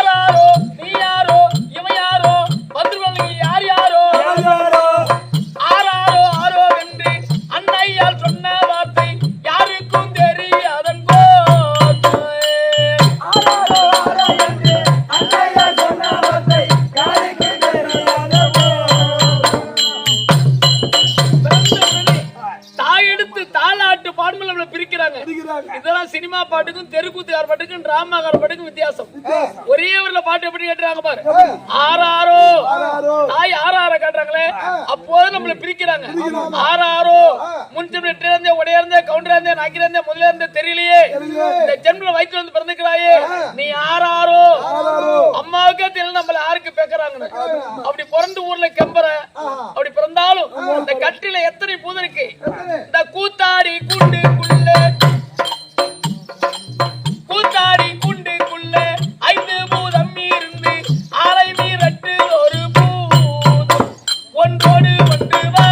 ஆராரோ நீ யாரோ இவன் யாரோ வந்துருவாங்க யார் யாரோ ஆராரோ ஆரோ என்று அன்னையால் சொன்ன வார்த்தை யாருக்கும் தெரியாதங்கோ இதெல்லாம் சினிமா பாட்டுக்கும் தெருக்கூத்துக்கார பாட்டுக்கும் டிராமாக்கார பாட்டுக்கும் வித்தியாசம். ஒரே ஊர்ல பாட்டு எப்படி கேட்டுறாங்க பாரு. ஆறாரோ தாய் ஆறார காட்டுறாங்களே அப்போது நம்மள பிரிக்கிறாங்க. ஆறாரோ முன்சிபல் இருந்தே உடைய இருந்தே கவுண்டரா இருந்தே நாக்கிரா இருந்தே முதல்ல இருந்தே தெரியலையே இந்த ஜென்மல வயிற்றுல வந்து பிறந்துக்கிறாயே நீ ஆறாரோ அம்மாவுக்கே தெரியல நம்மள யாருக்கு பேக்குறாங்கன்னு. அப்படி பிறந்து ஊர்ல கெம்பற அப்படி பிறந்தாலும் இந்த கட்டில எத்தனை பூதம் இருக்கு. இந்த கூத்தாடி குண்டுக்குள்ள கூத்தாடி குண்டுக்குள்ள 5 பூதம் இருந்து ஆலை மீறட்டு ஒரு பூதம் ஒன்றோடு ஒன்று வா